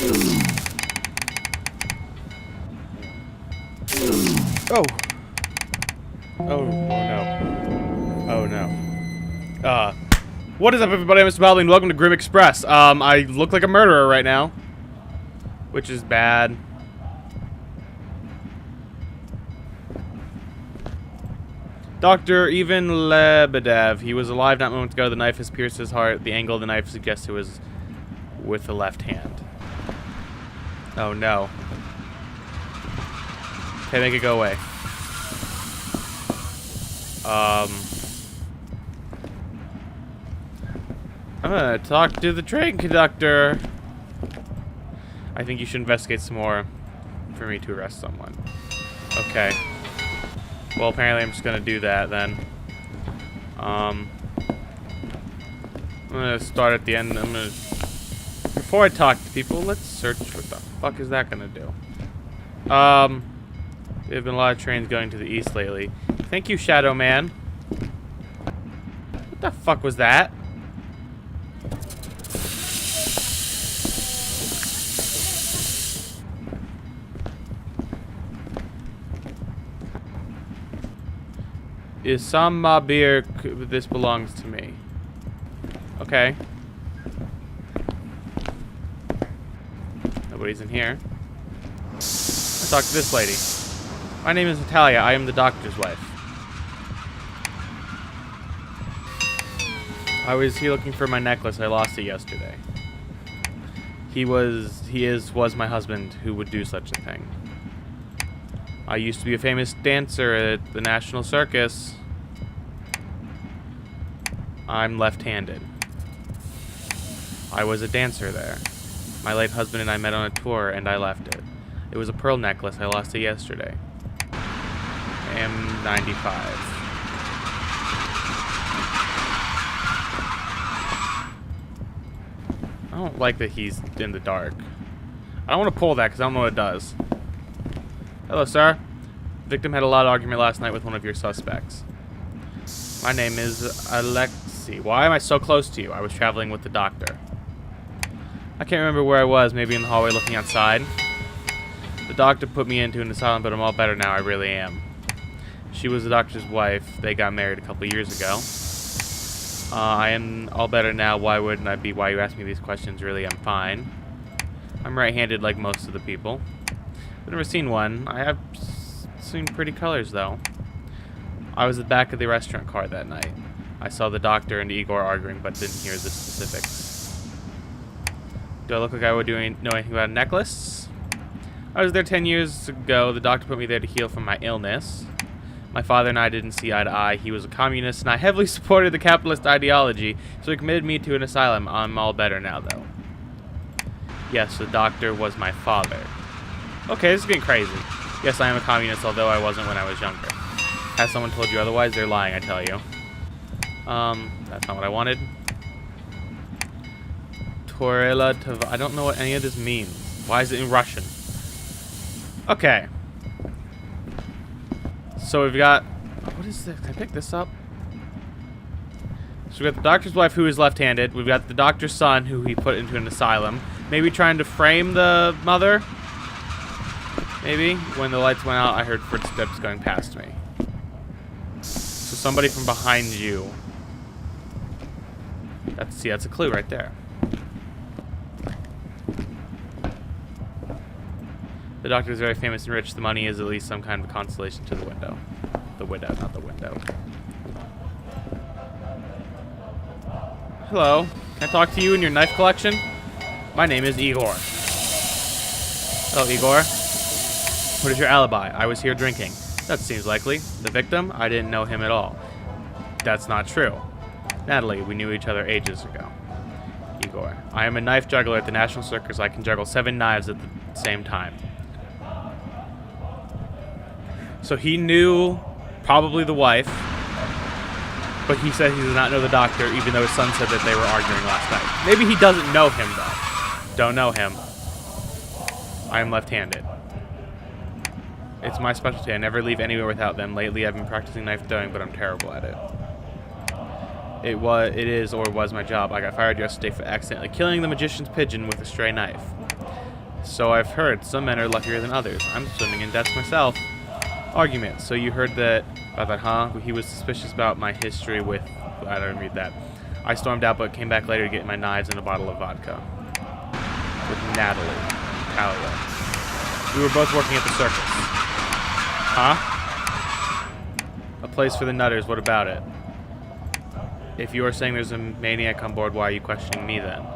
Oh. Oh no. Oh no. What is up, everybody? I'm Mr. MacLeod. Welcome to Grim Express. I look like a murderer right now, which is bad. Dr. Ivan Lebedev. He was alive not moments ago. The knife has pierced his heart. The angle of the knife suggests it was with the left hand. Oh no. Okay, make it go away. I'm gonna talk to the train conductor. I think you should investigate some more for me to arrest someone. Okay. Well, apparently I'm just gonna do that then. I'm gonna start at the end. Before I talk to people, let's search. What the fuck is that gonna do? There have been a lot of trains going to the east lately. Thank you, Shadow Man. What the fuck was that? Is some beer? This belongs to me. Okay. Nobody's in here. Let's talk to this lady. My name is Natalia. I am the doctor's wife. I was here looking for my necklace. I lost it yesterday. He was my husband who would do such a thing. I used to be a famous dancer at the National Circus. I'm left-handed. I was a dancer there. My late husband and I met on a tour, and I left it. It was a pearl necklace. I lost it yesterday. I am 95. I don't like that he's in the dark. I don't want to pull that because I don't know what it does. Hello, sir. The victim had a loud argument last night with one of your suspects. My name is Alexi. Why am I so close to you? I was traveling with the doctor. I can't remember where I was. Maybe in the hallway looking outside. The doctor put me into an asylum, but I'm all better now. I really am. She was the doctor's wife. They got married a couple years ago. I am all better now. Why wouldn't I be? Why you ask me these questions? Really, I'm fine. I'm right-handed like most of the people. I've never seen one. I have seen pretty colors, though. I was at the back of the restaurant car that night. I saw the doctor and Igor arguing, but didn't hear the specifics. Do I look like I would know anything about a necklace? I was there 10 years ago. The doctor put me there to heal from my illness. My father and I didn't see eye to eye. He was a communist, and I heavily supported the capitalist ideology, so he committed me to an asylum. I'm all better now, though. Yes, the doctor was my father. Okay, this is getting crazy. Yes, I am a communist, although I wasn't when I was younger. Has someone told you otherwise? They're lying, I tell you. That's not what I wanted. Torela Tava. I don't know what any of this means. Why is it in Russian? Okay. So we've got... What is this? Can I pick this up? So we've got the doctor's wife who is left-handed. We've got the doctor's son who he put into an asylum. Maybe trying to frame the mother? Maybe. When the lights went out, I heard footsteps going past me. So somebody from behind you. That's a clue right there. The doctor is very famous and rich. The money is at least some kind of consolation to the widow. The widow, not the window. Hello. Can I talk to you in your knife collection? My name is Igor. Hello, Igor. What is your alibi? I was here drinking. That seems likely. The victim? I didn't know him at all. That's not true. Natalie, we knew each other ages ago. Igor. I am a knife juggler at the National Circus. I can juggle 7 knives at the same time. So he knew probably the wife, but he said he did not know the doctor, even though his son said that they were arguing last night. Maybe he doesn't know him, though. Don't know him. I am left-handed. It's my specialty. I never leave anywhere without them. Lately, I've been practicing knife throwing, but I'm terrible at it. It is or was my job. I got fired yesterday for accidentally killing the magician's pigeon with a stray knife. So I've heard. Some men are luckier than others. I'm swimming in debts myself. Argument. So you heard that about that, huh? He was suspicious about my history with... I don't read that. I stormed out, but came back later to get my knives and a bottle of vodka. With Natalia. We were both working at the circus. Huh? A place for the nutters. What about it? If you are saying there's a maniac on board, why are you questioning me then?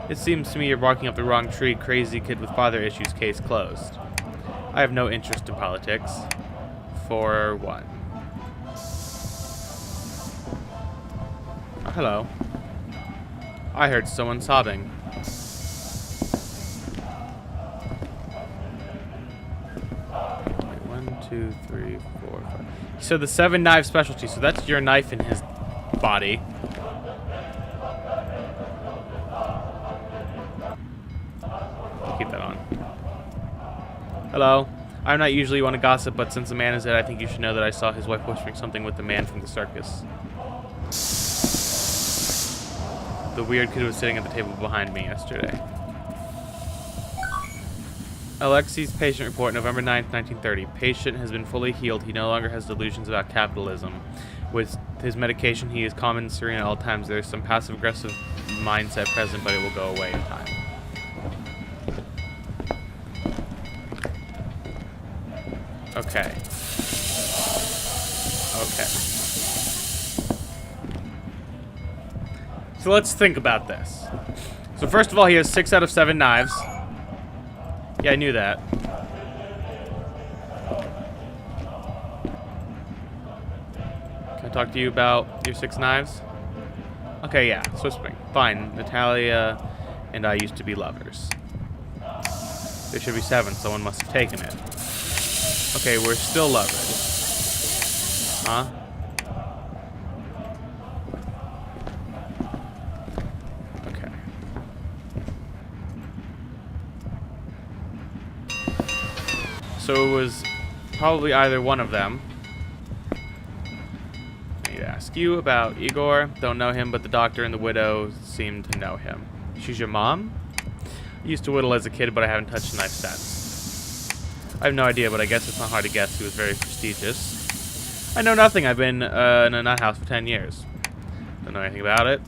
It seems to me you're barking up the wrong tree. Crazy kid with father issues, case closed. I have no interest in politics. For one. Oh, hello. I heard someone sobbing. Wait, 1, 2, 3, 4, 5. So the 7 knife specialty. So that's your knife in his body. Keep that on. Hello. I'm not usually one to gossip, but since the man is dead, I think you should know that I saw his wife whispering something with the man from the circus. The weird kid was sitting at the table behind me yesterday. Alexei's patient report, November 9th, 1930. Patient has been fully healed. He no longer has delusions about capitalism. With his medication, he is calm and serene at all times. There is some passive-aggressive mindset present, but it will go away in time. Okay. Okay. So let's think about this. So first of all, he has 6 out of 7 knives. Yeah, I knew that. Can I talk to you about your 6 knives? Okay, yeah, Swisswing. Fine. Natalia and I used to be lovers. There should be 7. Someone must have taken it. Okay, we're still lovers. Huh? Okay. So it was probably either one of them. I need to ask you about Igor. Don't know him, but the doctor and the widow seem to know him. She's your mom? I used to whittle as a kid, but I haven't touched a knife since. I have no idea, but I guess it's not hard to guess. He was very prestigious. I know nothing. I've been in a nut house for 10 years. Don't know anything about it.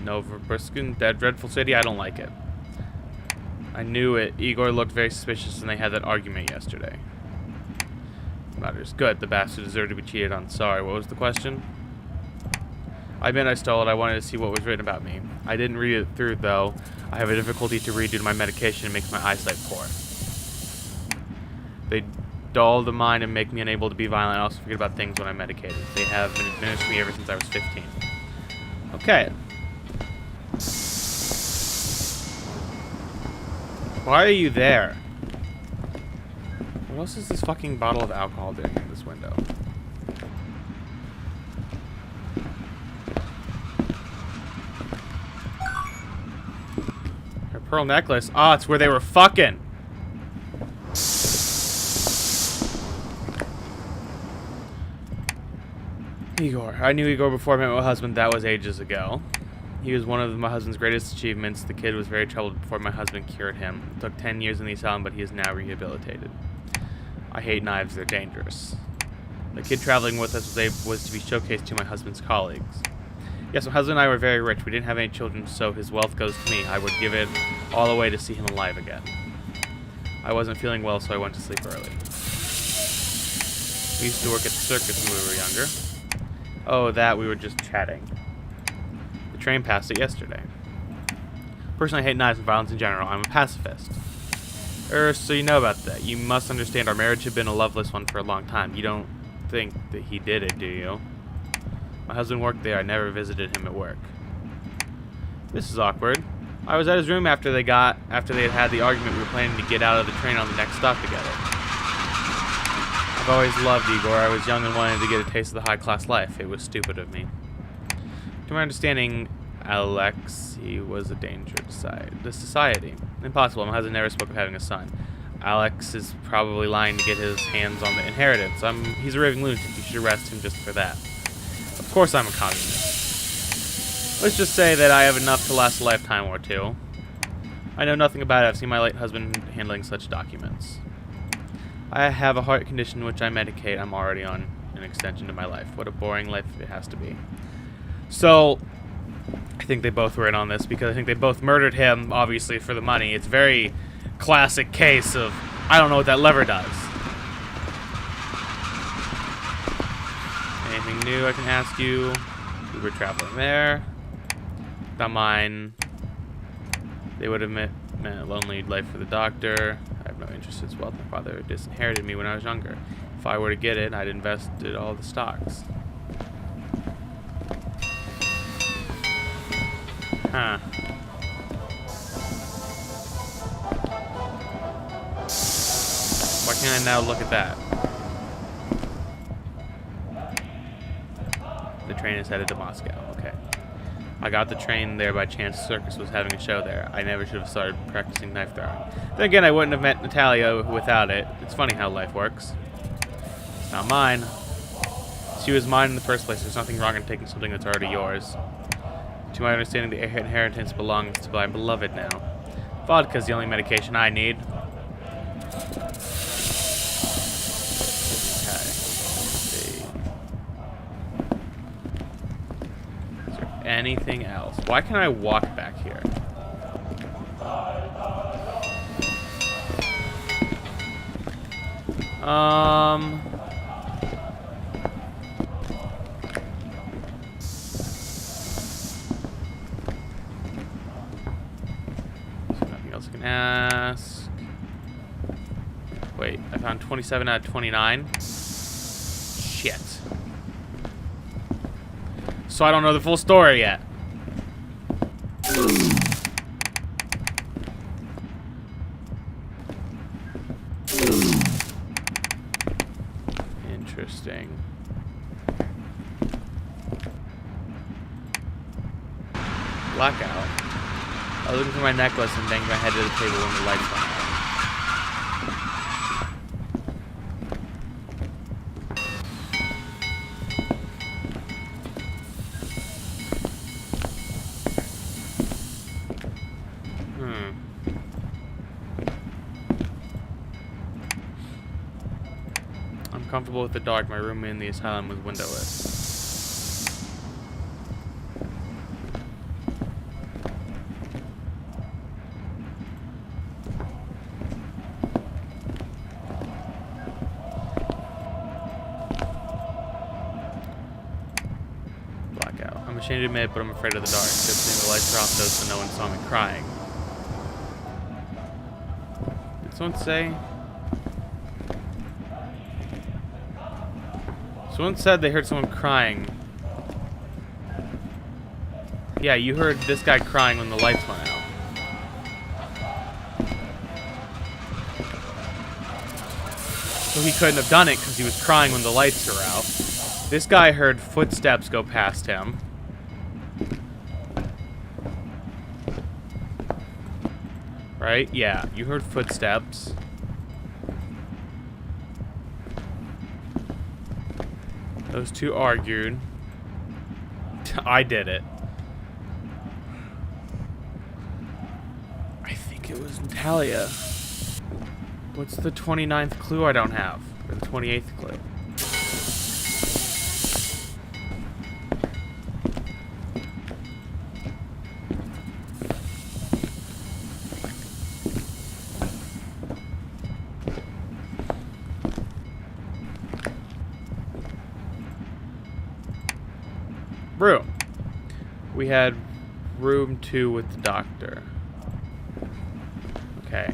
Novosibirsk, that dreadful city, I don't like it. I knew it. Igor looked very suspicious, and they had that argument yesterday. Matters. Good. The bastard deserved to be cheated on. Sorry, what was the question? I admit I stole it. I wanted to see what was written about me. I didn't read it through, though. I have a difficulty to read due to my medication. It makes my eyesight poor. They dull the mind and make me unable to be violent. I also forget about things when I'm medicated. They have been administered to me ever since I was 15. Okay. Why are you there? What else is this fucking bottle of alcohol doing in this window? Her pearl necklace. Ah, it's where they were fucking. Igor. I knew Igor before I met my husband. That was ages ago. He was one of my husband's greatest achievements. The kid was very troubled before my husband cured him. It took 10 years in the asylum, but he is now rehabilitated. I hate knives. They're dangerous. The kid traveling with us was to be showcased to my husband's colleagues. Yes, my husband and I were very rich. We didn't have any children, so his wealth goes to me. I would give it all away to see him alive again. I wasn't feeling well, so I went to sleep early. We used to work at the circus when we were younger. Oh, that, we were just chatting. The train passed it yesterday. Personally, I hate knives and violence in general. I'm a pacifist. So you know about that. You must understand our marriage had been a loveless one for a long time. You don't think that he did it, do you? My husband worked there. I never visited him at work. This is awkward. I was at his room after they had the argument. We were planning to get out of the train on the next stop together. I've always loved Igor. I was young and wanted to get a taste of the high-class life. It was stupid of me. To my understanding, Alexei was a danger to society. Impossible. My husband never spoke of having a son. Alex is probably lying to get his hands on the inheritance. He's a raving lunatic. You should arrest him just for that. Of course I'm a communist. Let's just say that I have enough to last a lifetime or two. I know nothing about it. I've seen my late husband handling such documents. I have a heart condition which I medicate. I'm already on an extension to my life. What a boring life it has to be. So, I think they both were in on this because I think they both murdered him, obviously, for the money. It's a very classic case of, I don't know what that lever does. Anything new I can ask you? We were traveling there. Not mine. They would have meant a lonely life for the doctor. I have no interest in his wealth. My father disinherited me when I was younger. If I were to get it, I'd invested all the stocks. Huh. Why can't I now look at that? The train is headed to Moscow. Okay. I got the train there by chance. Circus was having a show there. I never should have started practicing knife throwing. Then again, I wouldn't have met Natalia without it. It's funny how life works. It's not mine. She was mine in the first place. There's nothing wrong in taking something that's already yours. To my understanding, the inheritance belongs to my beloved now. Vodka's the only medication I need. Anything else? Why can't I walk back here? Nothing else I can ask. Wait, I found 27 out of 29. Shit. So I don't know the full story yet. Interesting. Blackout. I was looking for my necklace and banged my head to the table when the lights went out. Comfortable with the dark. My room in the asylum was windowless. Blackout. I'm ashamed to admit, but I'm afraid of the dark. Good thing the lights are off though, so no one saw me crying. Did someone say? Someone said they heard someone crying. Yeah, you heard this guy crying when the lights went out. So he couldn't have done it because he was crying when the lights were out. This guy heard footsteps go past him. Right? Yeah, you heard footsteps. Those two argued. I did it. I think it was Natalia. What's the 29th clue I don't have? Or the 28th clue? Room. We had room 2 with the doctor. Okay.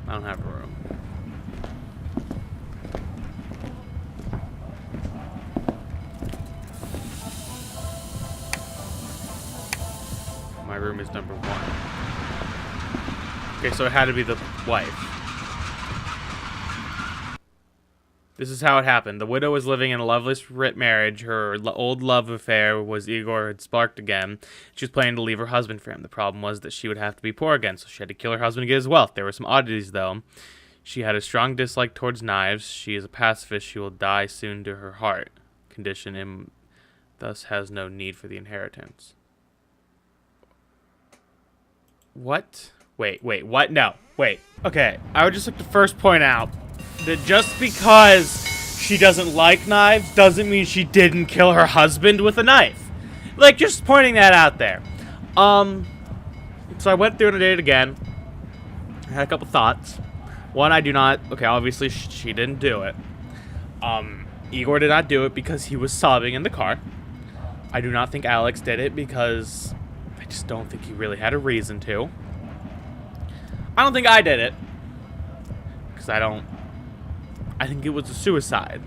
I don't have a room. My room is number 1. Okay, so it had to be the wife. This is how it happened. The widow was living in a loveless marriage. Her old love affair was Igor had sparked again. She was planning to leave her husband for him. The problem was that she would have to be poor again, so she had to kill her husband to get his wealth. There were some oddities, though. She had a strong dislike towards knives. She is a pacifist. She will die soon to her heart condition thus has no need for the inheritance. What? Wait, what? No, wait. Okay, I would just like to first point out that just because she doesn't like knives doesn't mean she didn't kill her husband with a knife. Like, just pointing that out there. So I went through and I did it again. I had a couple thoughts. One, I do not... Okay, obviously she didn't do it. Igor did not do it because he was sobbing in the car. I do not think Alex did it because I just don't think he really had a reason to. I don't think I did it. Because I think it was a suicide.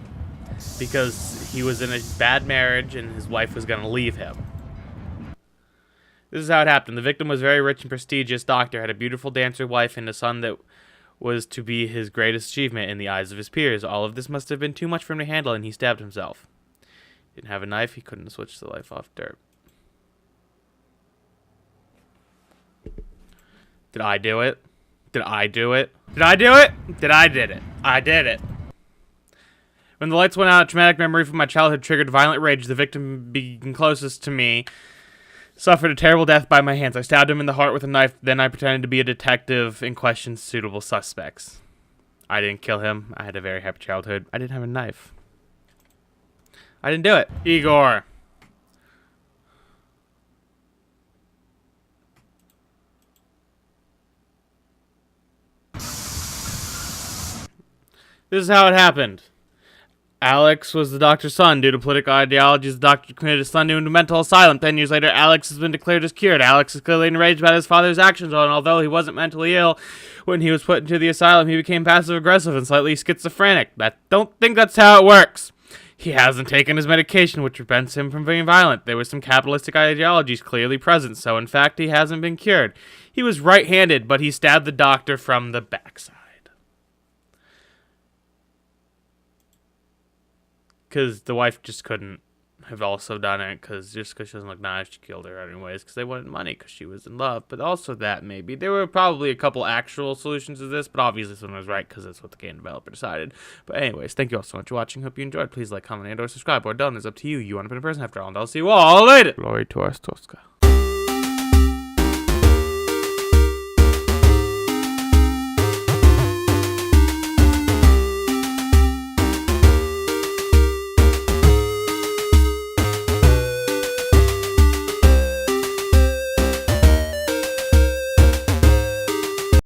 Because he was in a bad marriage and his wife was going to leave him. This is how it happened. The victim was a very rich and prestigious doctor, had a beautiful dancer wife, and a son that was to be his greatest achievement in the eyes of his peers. All of this must have been too much for him to handle, and he stabbed himself. He didn't have a knife. He couldn't switch the life off dirt. Did I do it? Did I do it? Did I do it? I did it. I did it. When the lights went out, a traumatic memory from my childhood triggered violent rage. The victim being closest to me suffered a terrible death by my hands. I stabbed him in the heart with a knife. Then I pretended to be a detective and questioned suitable suspects. I didn't kill him. I had a very happy childhood. I didn't have a knife. I didn't do it. Igor. This is how it happened. Alex was the doctor's son. Due to political ideologies, the doctor committed his son to a mental asylum. 10 years later, Alex has been declared as cured. Alex is clearly enraged about his father's actions, and although he wasn't mentally ill when he was put into the asylum, he became passive-aggressive and slightly schizophrenic. I don't think that's how it works. He hasn't taken his medication, which prevents him from being violent. There were some capitalistic ideologies clearly present, so in fact, he hasn't been cured. He was right-handed, but he stabbed the doctor from the backside. Because the wife just couldn't have also done it, just because she doesn't look nice, she killed her anyways, because they wanted money, because she was in love. But also that, maybe. There were probably a couple actual solutions to this, but obviously this one was right, because that's what the game developer decided. But anyways, thank you all so much for watching. Hope you enjoyed. Please like, comment, and or subscribe, or don't. It's up to you. You want to be a person after all, and I'll see you all later. Glory to our Stoska.